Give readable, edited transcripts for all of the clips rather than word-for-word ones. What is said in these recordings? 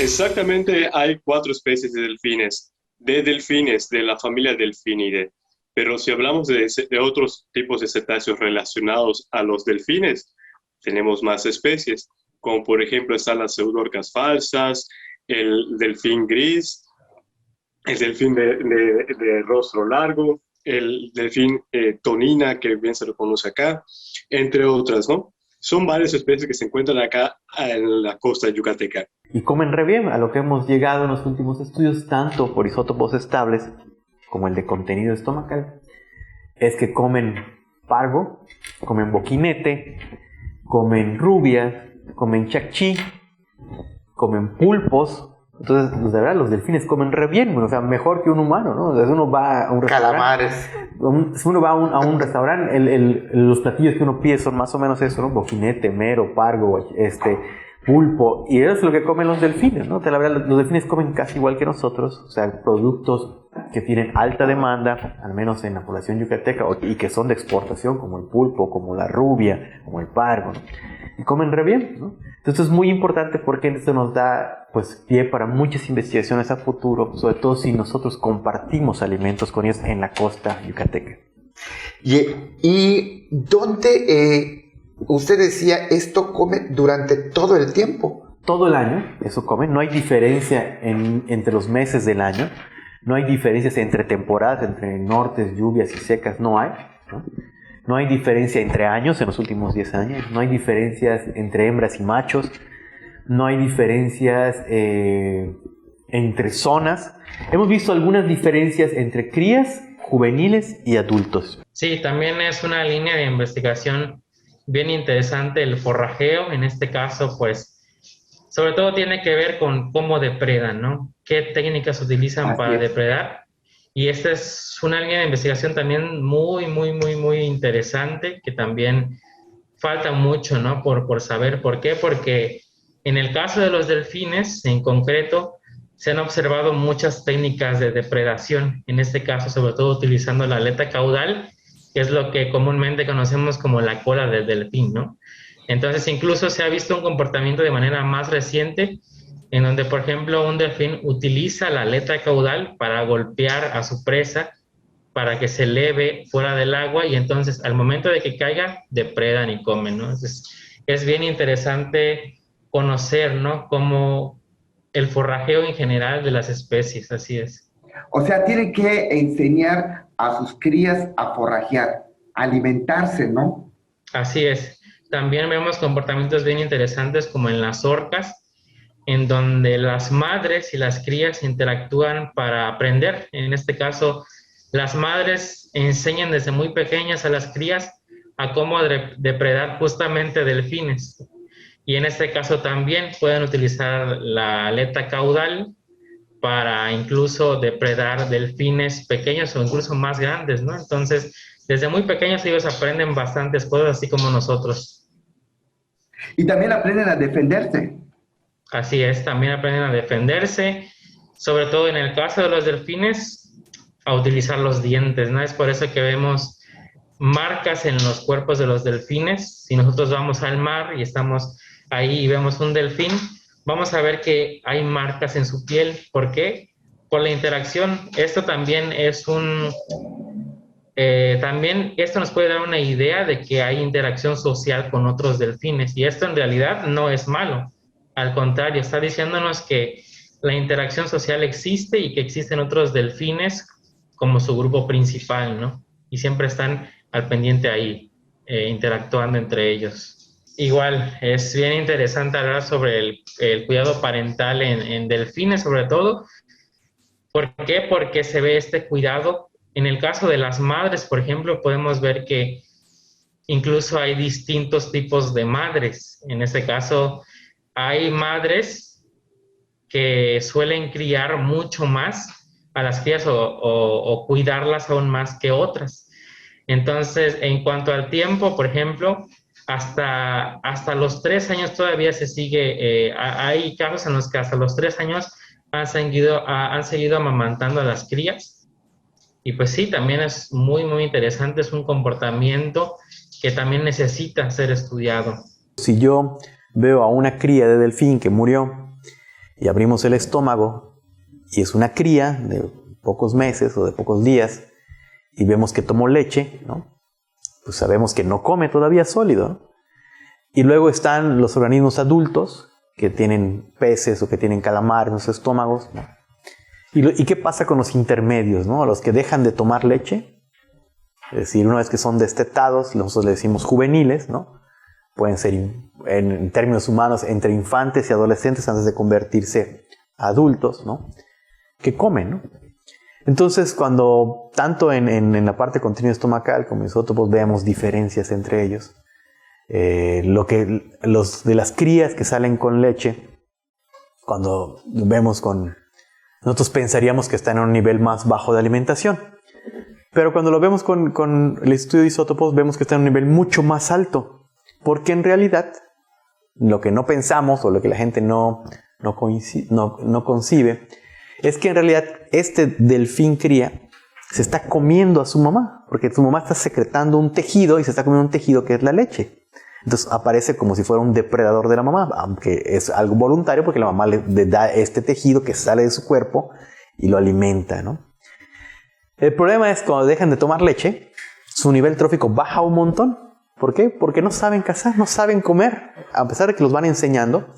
Exactamente, hay cuatro especies de delfines, de la familia Delfinidae. Pero si hablamos de otros tipos de cetáceos relacionados a los delfines, tenemos más especies, como por ejemplo están las pseudorcas falsas, el delfín gris, el delfín de rostro largo, el delfín tonina, que bien se lo conoce acá, entre otras, ¿no? Son varias especies que se encuentran acá en la costa yucateca. Y comen re bien, a lo que hemos llegado en los últimos estudios, tanto por isótopos estables como el de contenido estomacal, es que comen pargo, comen boquinete, comen rubia, comen chacchí, comen pulpos. Entonces, de verdad, los delfines comen re bien, o sea, mejor que un humano, ¿no? Entonces, uno va a un restaurante. Calamares. Uno va a un restaurante, los platillos que uno pide son más o menos eso, ¿no? Boquinete, mero, pargo, pulpo, y eso es lo que comen los delfines, ¿no? La verdad, los delfines comen casi igual que nosotros, o sea, productos que tienen alta demanda, al menos en la población yucateca, y que son de exportación, como el pulpo, como la rubia, como el pargo, ¿no? Y comen re bien, ¿no? Entonces es muy importante porque esto nos da pues pie para muchas investigaciones a futuro, sobre todo si nosotros compartimos alimentos con ellos en la costa yucateca. ¿Y dónde usted decía esto come durante todo el tiempo? Todo el año eso come, no hay diferencia entre los meses del año, no hay diferencias entre temporadas, entre nortes, lluvias y secas, no hay, ¿no? No hay diferencia entre años en los últimos 10 años, no hay diferencias entre hembras y machos, no hay diferencias entre zonas. Hemos visto algunas diferencias entre crías, juveniles y adultos. Sí, también es una línea de investigación bien interesante el forrajeo. En este caso, pues, sobre todo tiene que ver con cómo depredan, ¿no? ¿Qué técnicas utilizan para depredar? Y esta es una línea de investigación también muy interesante, que también falta mucho, ¿no? Por saber por qué, porque en el caso de los delfines, en concreto, se han observado muchas técnicas de depredación, en este caso, sobre todo utilizando la aleta caudal, que es lo que comúnmente conocemos como la cola del delfín, ¿no? Entonces, incluso se ha visto un comportamiento de manera más reciente, en donde, por ejemplo, un delfín utiliza la aleta caudal para golpear a su presa, para que se eleve fuera del agua, y entonces, al momento de que caiga, depredan y comen, ¿no? Entonces, es bien interesante conocer, ¿no?, cómo el forrajeo en general de las especies, así es. O sea, tienen que enseñar a sus crías a forrajear, a alimentarse, ¿no? Así es. También vemos comportamientos bien interesantes como en las orcas, en donde las madres y las crías interactúan para aprender. En este caso, las madres enseñan desde muy pequeñas a las crías a cómo depredar justamente delfines. Y en este caso también pueden utilizar la aleta caudal para incluso depredar delfines pequeños o incluso más grandes, ¿no? Entonces, desde muy pequeños ellos aprenden bastantes cosas, así como nosotros. Y también aprenden a defenderse. Así es, también aprenden a defenderse, sobre todo en el caso de los delfines, a utilizar los dientes, ¿no? Es por eso que vemos marcas en los cuerpos de los delfines. Si nosotros vamos al mar y estamos ahí y vemos un delfín, vamos a ver que hay marcas en su piel. ¿Por qué? Por la interacción. Esto también es también esto nos puede dar una idea de que hay interacción social con otros delfines, y esto en realidad no es malo. Al contrario, está diciéndonos que la interacción social existe y que existen otros delfines como su grupo principal, ¿no? Y siempre están al pendiente ahí, interactuando entre ellos. Igual, es bien interesante hablar sobre el cuidado parental en delfines, sobre todo. ¿Por qué? Porque se ve este cuidado. En el caso de las madres, por ejemplo, podemos ver que incluso hay distintos tipos de madres. En este caso, hay madres que suelen criar mucho más a las crías o cuidarlas aún más que otras. Entonces, en cuanto al tiempo, por ejemplo, hasta los 3 años todavía se sigue, hay casos en los que hasta los 3 años han seguido amamantando a las crías. Y pues sí, también es muy interesante, es un comportamiento que también necesita ser estudiado. Si yo veo a una cría de delfín que murió y abrimos el estómago y es una cría de pocos meses o de pocos días y vemos que tomó leche, ¿no? Pues sabemos que no come todavía sólido, ¿no? Y luego están los organismos adultos que tienen peces o que tienen calamares en sus estómagos, ¿no? ¿Y qué pasa con los intermedios, ¿no? Los que dejan de tomar leche, es decir, una vez que son destetados, nosotros le decimos juveniles, ¿no? Pueden ser, en términos humanos, entre infantes y adolescentes antes de convertirse a adultos, ¿no? Que comen, ¿no? Entonces, cuando tanto en la parte continua estomacal como en isótopos vemos diferencias entre ellos, los de las crías que salen con leche, cuando vemos nosotros pensaríamos que están en un nivel más bajo de alimentación, pero cuando lo vemos con el estudio de isótopos vemos que están en un nivel mucho más alto, porque en realidad lo que no pensamos o lo que la gente no concibe es que en realidad este delfín cría se está comiendo a su mamá, porque su mamá está secretando un tejido y se está comiendo un tejido que es la leche. Entonces aparece como si fuera un depredador de la mamá, aunque es algo voluntario porque la mamá le da este tejido que sale de su cuerpo y lo alimenta, ¿no? El problema es cuando dejan de tomar leche, su nivel trófico baja un montón. ¿Por qué? Porque no saben cazar, no saben comer. A pesar de que los van enseñando,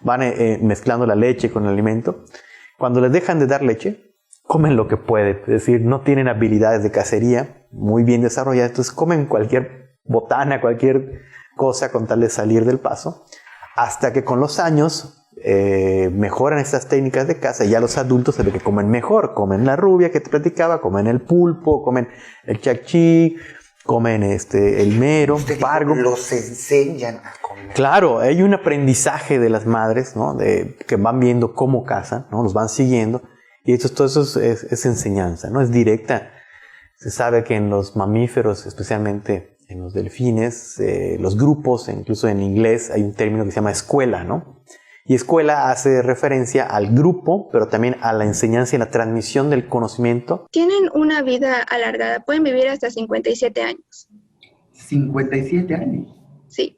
van mezclando la leche con el alimento. Cuando les dejan de dar leche, comen lo que pueden. Es decir, no tienen habilidades de cacería muy bien desarrolladas. Entonces comen cualquier botana, cualquier cosa con tal de salir del paso. Hasta que con los años mejoran estas técnicas de caza. Y ya los adultos se ve que comen mejor. Comen la rubia que te platicaba, comen el pulpo, comen el chacchí, comen el mero, pargo. Los enseñan a comer. Claro, hay un aprendizaje de las madres, ¿no? Que van viendo cómo cazan, ¿no? Los van siguiendo. Y todo eso es enseñanza, ¿no? Es directa. Se sabe que en los mamíferos, especialmente en los delfines, los grupos, incluso en inglés, hay un término que se llama escuela, ¿no? Y escuela hace referencia al grupo, pero también a la enseñanza y la transmisión del conocimiento. Tienen una vida alargada, pueden vivir hasta 57 años. 57 años. Sí.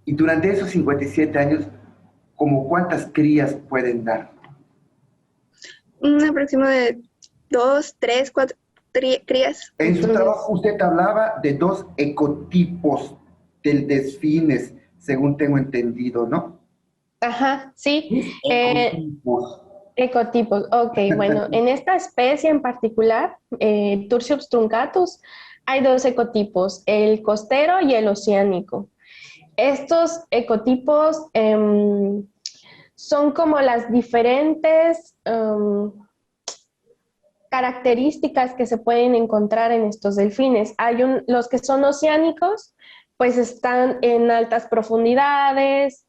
Y durante esos 57 años, ¿como cuántas crías pueden dar? Un aproximado de 2, 3, 4 crías. En su trabajo usted hablaba de 2 ecotipos del delfines, según tengo entendido, ¿no? Ajá, sí. Ecotipos. Ecotipos, ok, bueno, en esta especie en particular, Tursiops truncatus, hay 2 ecotipos, el costero y el oceánico. Estos ecotipos son como las diferentes características que se pueden encontrar en estos delfines. Los que son oceánicos, pues están en altas profundidades,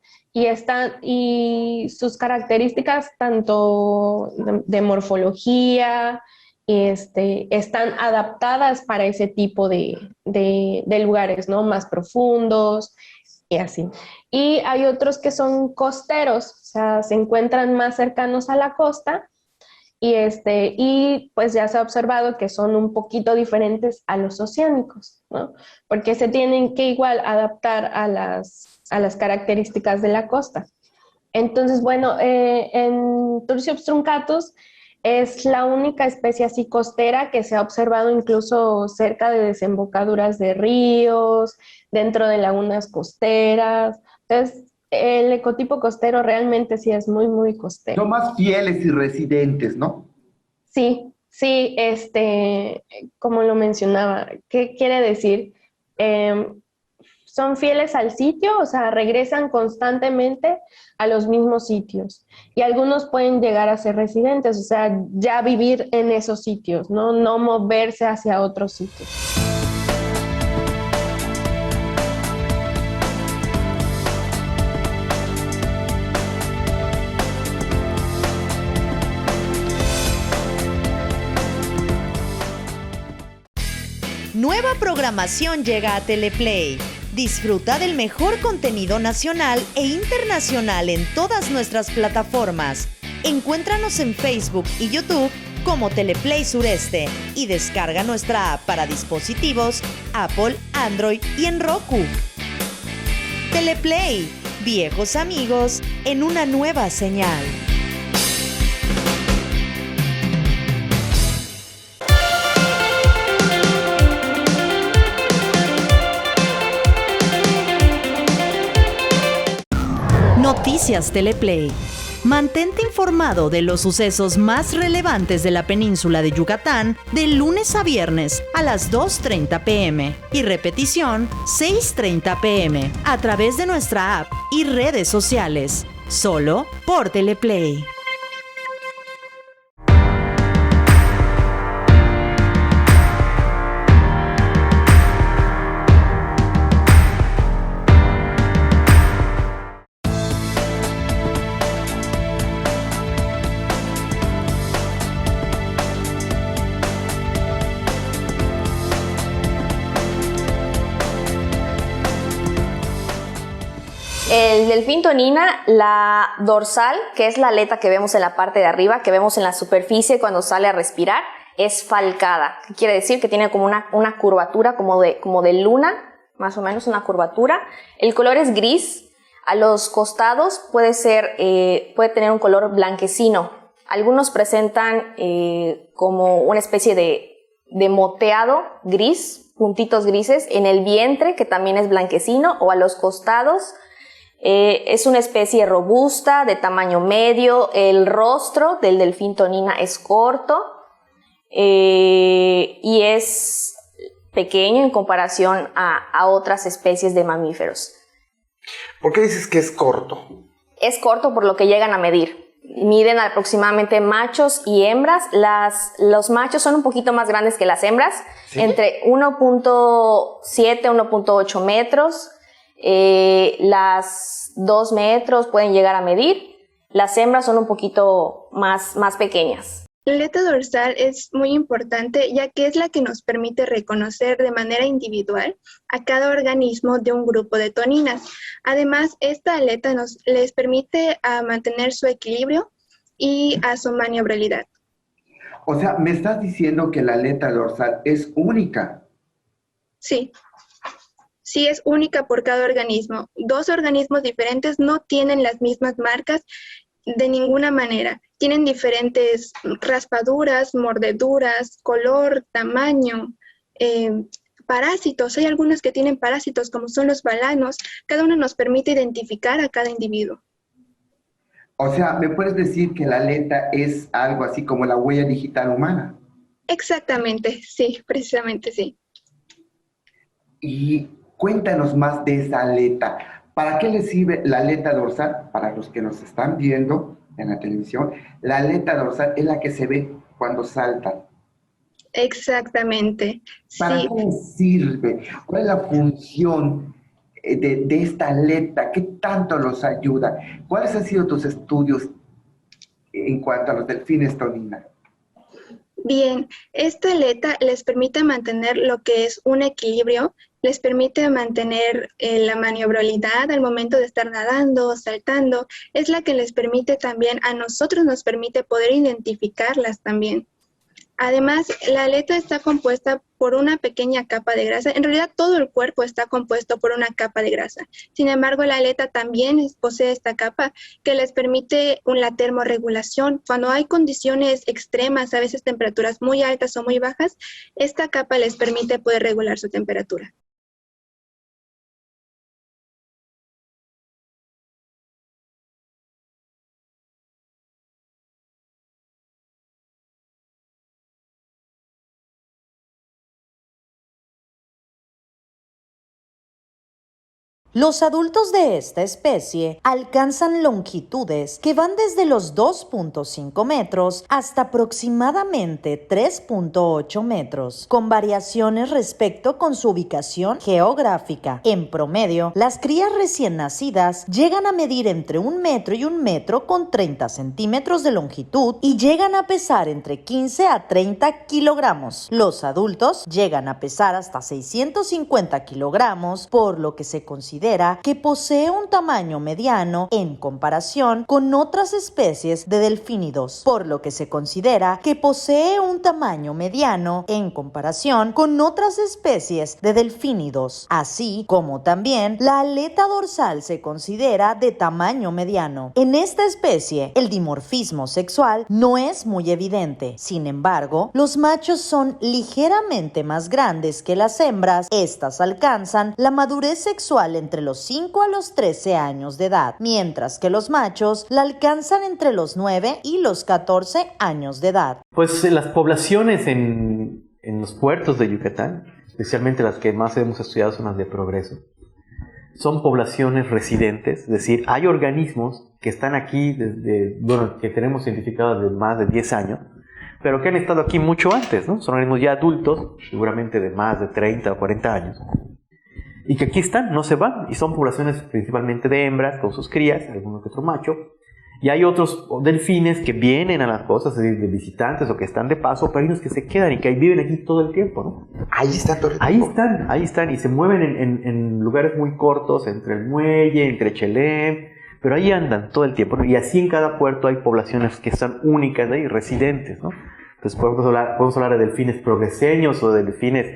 y sus características tanto de morfología están adaptadas para ese tipo de lugares, ¿no? Más profundos y así. Y hay otros que son costeros, o sea, se encuentran más cercanos a la costa y pues ya se ha observado que son un poquito diferentes a los oceánicos, ¿no? Porque se tienen que igual adaptar a las características de la costa. Entonces, bueno, en Tursiops truncatus es la única especie así costera que se ha observado incluso cerca de desembocaduras de ríos, dentro de lagunas costeras. Entonces, el ecotipo costero realmente sí es muy, muy costero. Son más fieles y residentes, ¿no? Sí, sí, como lo mencionaba, ¿qué quiere decir? Son fieles al sitio, o sea, regresan constantemente a los mismos sitios. Y algunos pueden llegar a ser residentes, o sea, ya vivir en esos sitios, no moverse hacia otros sitios. Nueva programación llega a Teleplay. Disfruta del mejor contenido nacional e internacional en todas nuestras plataformas. Encuéntranos en Facebook y YouTube como Teleplay Sureste y descarga nuestra app para dispositivos Apple, Android y en Roku. Teleplay, viejos amigos en una nueva señal. Noticias Teleplay. Mantente informado de los sucesos más relevantes de la península de Yucatán de lunes a viernes a las 2:30 p.m. y repetición 6:30 p.m. a través de nuestra app y redes sociales. Solo por Teleplay. El delfín tonina, la dorsal, que es la aleta que vemos en la parte de arriba, que vemos en la superficie cuando sale a respirar, es falcada. ¿Qué quiere decir? Que tiene como una curvatura como de luna, más o menos una curvatura. El color es gris. A los costados puede tener un color blanquecino. Algunos presentan como una especie de moteado gris, puntitos grises. En el vientre, que también es blanquecino, o a los costados. Es una especie robusta, de tamaño medio. El rostro del delfín tonina es corto y es pequeño en comparación a otras especies de mamíferos. ¿Por qué dices que es corto? Es corto por lo que llegan a medir. Miden aproximadamente machos y hembras. Los machos son un poquito más grandes que las hembras, ¿sí? Entre 1.7 a 1.8 metros. Las 2 metros pueden llegar a medir. Las hembras son un poquito más pequeñas. La aleta dorsal es muy importante ya que es la que nos permite reconocer de manera individual a cada organismo de un grupo de toninas. Además, esta aleta les permite mantener su equilibrio y a su maniobrabilidad. O sea, me estás diciendo que la aleta dorsal es única. Sí. Sí, es única por cada organismo. 2 organismos diferentes no tienen las mismas marcas de ninguna manera. Tienen diferentes raspaduras, mordeduras, color, tamaño, parásitos. Hay algunos que tienen parásitos, como son los balanos. Cada uno nos permite identificar a cada individuo. O sea, ¿me puedes decir que la aleta es algo así como la huella digital humana? Exactamente, sí, precisamente sí. Y cuéntanos más de esa aleta. ¿Para qué le sirve la aleta dorsal? Para los que nos están viendo en la televisión, la aleta dorsal es la que se ve cuando saltan. Exactamente. ¿Para sí. qué le sirve? ¿Cuál es la función de esta aleta? ¿Qué tanto los ayuda? ¿Cuáles han sido tus estudios en cuanto a los delfines tonina? Bien, esta aleta les permite mantener lo que es un equilibrio, les permite mantener la maniobrabilidad al momento de estar nadando, saltando, es la que les permite también, a nosotros nos permite poder identificarlas también. Además, la aleta está compuesta por una pequeña capa de grasa. En realidad, todo el cuerpo está compuesto por una capa de grasa. Sin embargo, la aleta también posee esta capa que les permite la termorregulación. Cuando hay condiciones extremas, a veces temperaturas muy altas o muy bajas, esta capa les permite poder regular su temperatura. Los adultos de esta especie alcanzan longitudes que van desde los 2.5 metros hasta aproximadamente 3.8 metros, con variaciones respecto con su ubicación geográfica. En promedio, las crías recién nacidas llegan a medir entre 1 metro y 1 metro con 30 centímetros de longitud y llegan a pesar entre 15 a 30 kilogramos. Los adultos llegan a pesar hasta 650 kilogramos, por lo que se considera considera que posee un tamaño mediano en comparación con otras especies de delfínidos, por lo que se considera que posee un tamaño mediano en comparación con otras especies de delfínidos, así como también la aleta dorsal se considera de tamaño mediano. En esta especie, el dimorfismo sexual no es muy evidente. Sin embargo, los machos son ligeramente más grandes que las hembras. Estas alcanzan la madurez sexual entre los 5 a los 13 años de edad, mientras que los machos la alcanzan entre los 9 y los 14 años de edad. Pues las poblaciones en los puertos de Yucatán, especialmente las que más hemos estudiado son las de progreso, son poblaciones residentes, es decir, hay organismos que están aquí que tenemos identificados desde más de 10 años, pero que han estado aquí mucho antes, ¿no? Son organismos ya adultos, seguramente de más de 30 o 40 años, y que aquí están, no se van, y son poblaciones principalmente de hembras con sus crías, algunos que otro macho, y hay otros delfines que vienen a las costas, es decir, de visitantes o que están de paso, pero hay unos que se quedan y que viven aquí todo el tiempo, ¿no? Ahí están todo el tiempo. Ahí están, y se mueven en lugares muy cortos, entre el muelle, entre Chelem, pero ahí andan todo el tiempo, ¿no? Y así en cada puerto hay poblaciones que están únicas de ahí, residentes, ¿no? Entonces podemos hablar de delfines progreseños o de delfines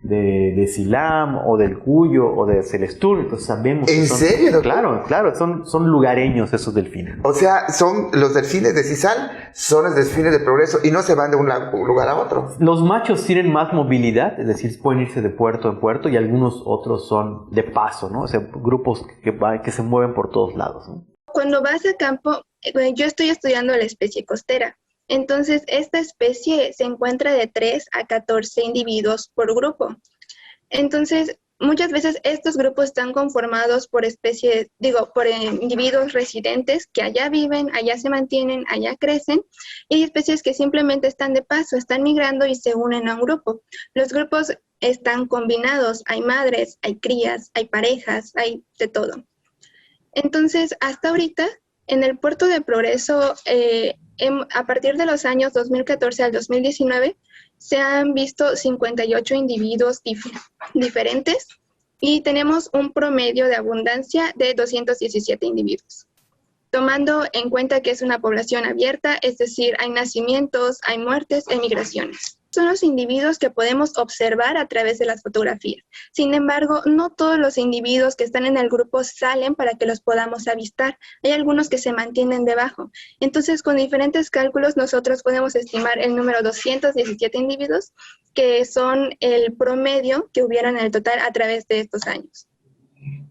de Silam o del Cuyo o de Celestún. Entonces sabemos ¿En serio, doctor? Claro, son lugareños esos delfines. O sea, son los delfines de Cisal, son los delfines de progreso y no se van de un lugar a otro. Los machos tienen más movilidad, es decir, pueden irse de puerto en puerto, y algunos otros son de paso, ¿no? O sea, grupos que se mueven por todos lados, ¿no? Cuando vas a campo, yo estoy estudiando la especie costera. Entonces, esta especie se encuentra de 3 a 14 individuos por grupo. Entonces, muchas veces estos grupos están conformados por por individuos residentes que allá viven, allá se mantienen, allá crecen, y hay especies que simplemente están de paso, están migrando y se unen a un grupo. Los grupos están combinados, hay madres, hay crías, hay parejas, hay de todo. Entonces, hasta ahorita, en el puerto de Progreso, a partir de los años 2014 al 2019, se han visto 58 individuos diferentes y tenemos un promedio de abundancia de 217 individuos. Tomando en cuenta que es una población abierta, es decir, hay nacimientos, hay muertes, hay migraciones. Son los individuos que podemos observar a través de las fotografías. Sin embargo, no todos los individuos que están en el grupo salen para que los podamos avistar. Hay algunos que se mantienen debajo. Entonces, con diferentes cálculos, nosotros podemos estimar el número 217 individuos, que son el promedio que hubieron en el total a través de estos años.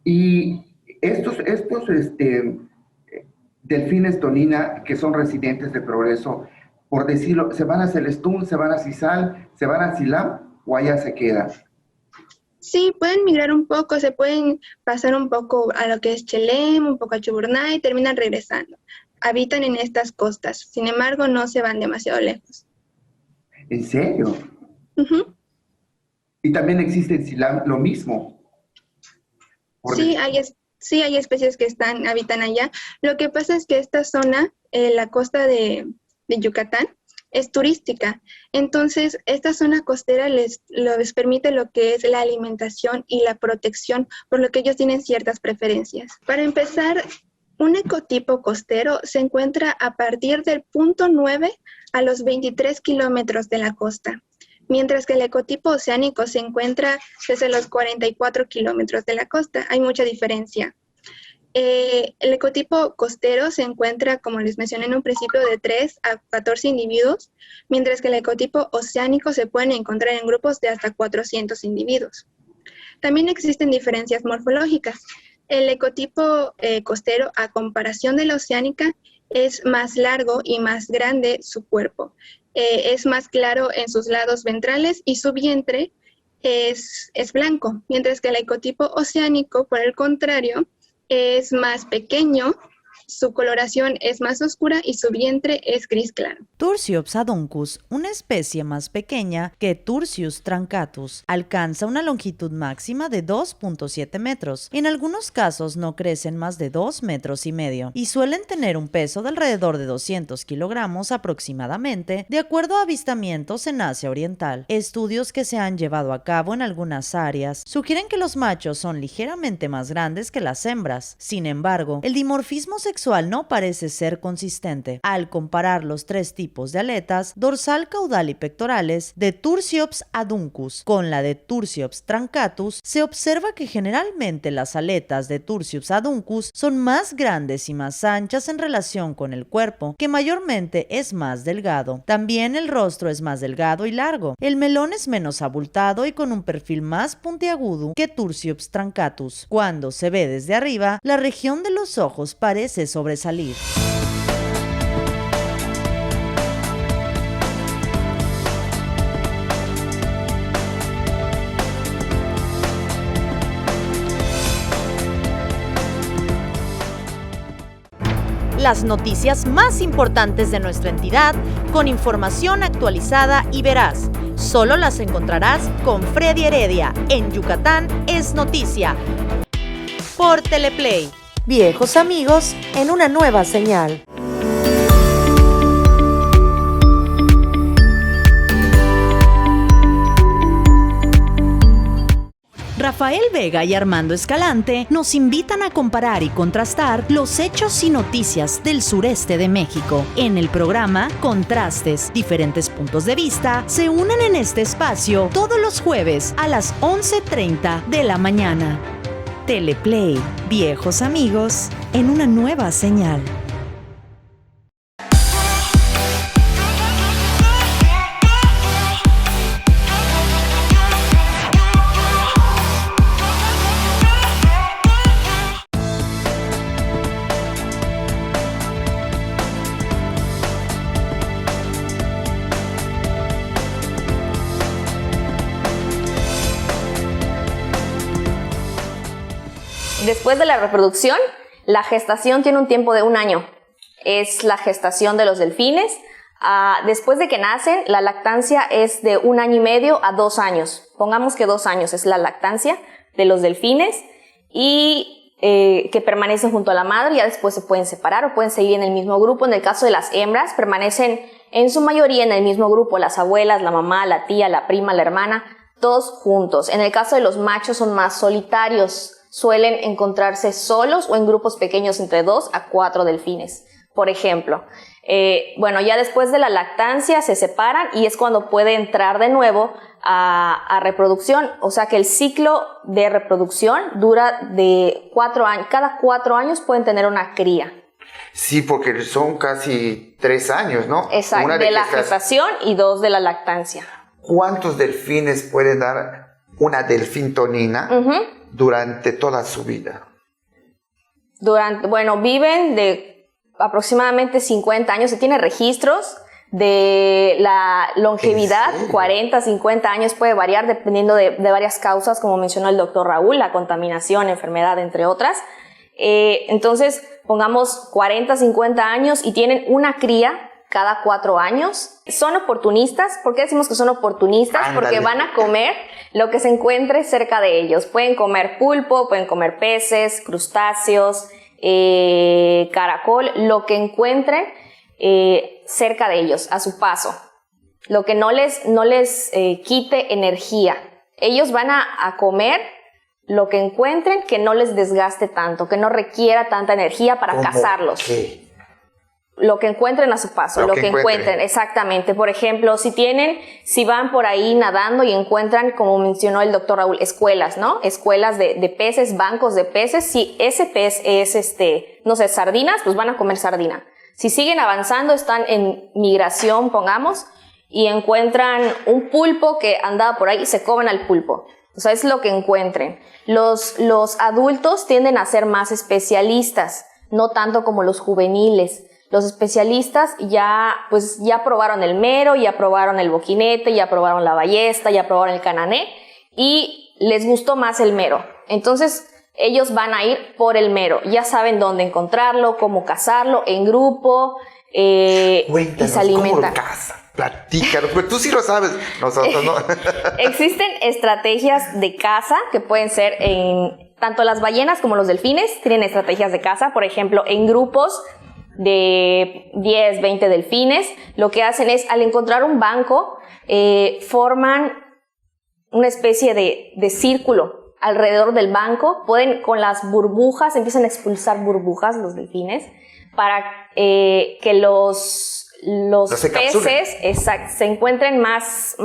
Y estos delfines, Tonina, que son residentes de Progreso, por decirlo, ¿se van a Celestún, se van a Cisal, se van a Silam o allá se quedan? Sí, pueden migrar un poco, se pueden pasar un poco a lo que es Chelem, un poco a Chuburná y terminan regresando. Habitan en estas costas, sin embargo no se van demasiado lejos. ¿En serio? Uh-huh. Y también existe en Silam lo mismo. Sí, hay especies que habitan allá. Lo que pasa es que esta zona, la costa de Yucatán, es turística. Entonces, esta zona costera les permite lo que es la alimentación y la protección, por lo que ellos tienen ciertas preferencias. Para empezar, un ecotipo costero se encuentra a partir del punto 9 a los 23 kilómetros de la costa, mientras que el ecotipo oceánico se encuentra desde los 44 kilómetros de la costa. Hay mucha diferencia. El ecotipo costero se encuentra, como les mencioné en un principio, de 3 a 14 individuos, mientras que el ecotipo oceánico se pueden encontrar en grupos de hasta 400 individuos. También existen diferencias morfológicas. El ecotipo costero, a comparación de la oceánica, es más largo y más grande su cuerpo. Es más claro en sus lados ventrales y su vientre es blanco, mientras que el ecotipo oceánico, por el contrario, es más pequeño su coloración es más oscura y su vientre es gris claro. Tursiops aduncus, una especie más pequeña que Tursius truncatus, alcanza una longitud máxima de 2.7 metros. En algunos casos no crecen más de 2 metros y medio y suelen tener un peso de alrededor de 200 kilogramos aproximadamente, de acuerdo a avistamientos en Asia Oriental. Estudios que se han llevado a cabo en algunas áreas sugieren que los machos son ligeramente más grandes que las hembras. Sin embargo, el dimorfismo sexual no parece ser consistente. Al comparar los tres tipos de aletas, dorsal, caudal y pectorales, de Tursiops aduncus con la de Tursiops truncatus, se observa que generalmente las aletas de Tursiops aduncus son más grandes y más anchas en relación con el cuerpo, que mayormente es más delgado. También el rostro es más delgado y largo. El melón es menos abultado y con un perfil más puntiagudo que Tursiops truncatus. Cuando se ve desde arriba, la región de los ojos parece sobresalir. Las noticias más importantes de nuestra entidad, con información actualizada y veraz. Solo las encontrarás con Freddy Heredia. En Yucatán es noticia. Por Teleplay. Viejos amigos en una nueva señal. Rafael Vega y Armando Escalante nos invitan a comparar y contrastar los hechos y noticias del sureste de México. En el programa Contrastes, diferentes puntos de vista se unen en este espacio todos los jueves a las 11:30 de la mañana. Teleplay, viejos amigos en una nueva señal. Después de la reproducción, la gestación tiene un tiempo de 1 año. Es la gestación de los delfines. Después de que nacen, la lactancia es de 1 año y medio a 2 años. Pongamos que 2 años es la lactancia de los delfines y que permanecen junto a la madre. Ya después se pueden separar o pueden seguir en el mismo grupo. En el caso de las hembras, permanecen en su mayoría en el mismo grupo. Las abuelas, la mamá, la tía, la prima, la hermana, todos juntos. En el caso de los machos son más solitarios. Suelen encontrarse solos o en grupos pequeños entre 2 a 4 delfines, por ejemplo. Ya después de la lactancia se separan y es cuando puede entrar de nuevo a reproducción. O sea que el ciclo de reproducción dura de 4 años. Cada 4 años pueden tener una cría. Sí, porque son casi 3 años, ¿no? Exacto, Una de la gestación y 2 de la lactancia. ¿Cuántos delfines puede dar una delfintonina durante toda su vida? Viven de aproximadamente 50 años. Se tiene registros de la longevidad, 40, 50 años, puede variar dependiendo de varias causas, como mencionó el doctor Raúl, la contaminación, enfermedad, entre otras. Entonces, pongamos 40, 50 años y tienen una cría cada 4 años. Son oportunistas. ¿Por qué decimos que son oportunistas? Ándale. Porque van a comer lo que se encuentre cerca de ellos. Pueden comer pulpo, pueden comer peces, crustáceos, caracol, lo que encuentren cerca de ellos, a su paso. Lo que no les quite energía. Ellos van a comer lo que encuentren que no les desgaste tanto, que no requiera tanta energía para cazarlos. ¿Qué? Lo que encuentren a su paso, lo que encuentren, exactamente. Por ejemplo, si van por ahí nadando y encuentran, como mencionó el doctor Raúl, escuelas, ¿no? Escuelas de peces, bancos de peces. Si ese pez es, sardinas, pues van a comer sardina. Si siguen avanzando, están en migración, pongamos, y encuentran un pulpo que andaba por ahí y se comen al pulpo. O sea, es lo que encuentren. Los adultos tienden a ser más especialistas, no tanto como los juveniles. Los especialistas ya probaron el mero, ya probaron el boquinete, ya probaron la ballesta, ya probaron el canané y les gustó más el mero. Entonces, ellos van a ir por el mero. Ya saben dónde encontrarlo, cómo cazarlo, en grupo, Cuéntanos, y se alimentan. ¿cómo lo cazan? Platícanos, pero tú sí lo sabes, nosotros no. Existen estrategias de caza que pueden ser tanto las ballenas como los delfines tienen estrategias de caza, por ejemplo, en grupos de 10, 20 delfines, lo que hacen es, al encontrar un banco, forman una especie de círculo alrededor del banco, pueden con las burbujas, empiezan a expulsar burbujas los delfines, para que los peces se encuentren más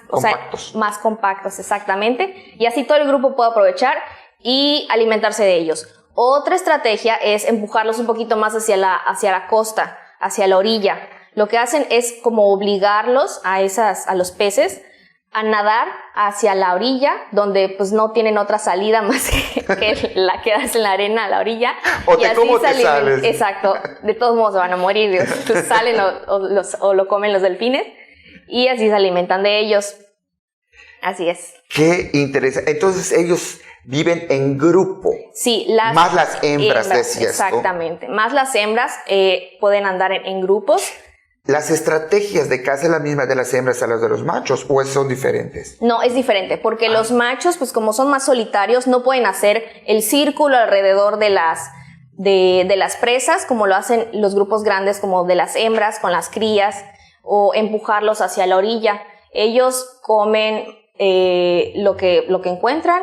compactos. Más compactos, exactamente, y así todo el grupo puede aprovechar y alimentarse de ellos. Otra estrategia es empujarlos un poquito más hacia la costa, hacia la orilla. Lo que hacen es como obligarlos a los peces a nadar hacia la orilla, donde pues no tienen otra salida más que la quedarse en la arena a la orilla. ¿Cómo te sales? Exacto, de todos modos van a morir, salen o lo comen los delfines, y así se alimentan de ellos. Así es. Qué interesante. Entonces ellos viven en grupo. Sí, más las hembras, decías. Exactamente, más las hembras pueden andar en grupos. ¿Las estrategias de caza es la misma de las hembras a las de los machos o son diferentes? No, es diferente, porque los machos, pues como son más solitarios, no pueden hacer el círculo alrededor de las presas, como lo hacen los grupos grandes, como de las hembras con las crías, o empujarlos hacia la orilla. Ellos comen lo que encuentran,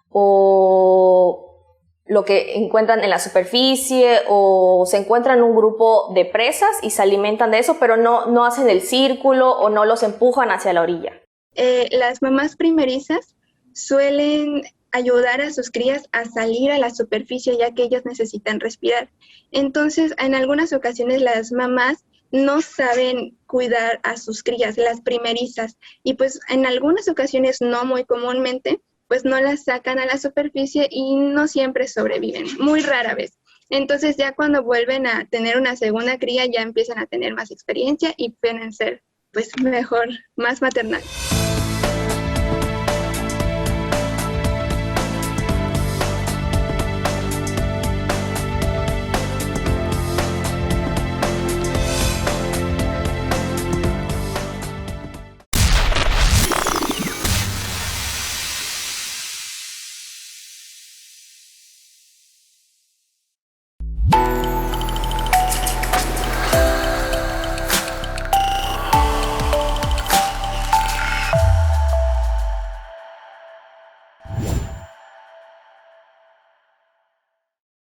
o lo que encuentran en la superficie, o se encuentran un grupo de presas y se alimentan de eso, pero no hacen el círculo o no los empujan hacia la orilla. Las mamás primerizas suelen ayudar a sus crías a salir a la superficie, ya que ellas necesitan respirar. Entonces, en algunas ocasiones las mamás no saben cuidar a sus crías, las primerizas, y pues en algunas ocasiones, no muy comúnmente, pues no las sacan a la superficie y no siempre sobreviven, muy rara vez. Entonces ya cuando vuelven a tener una segunda cría ya empiezan a tener más experiencia y pueden ser pues mejor, más maternales.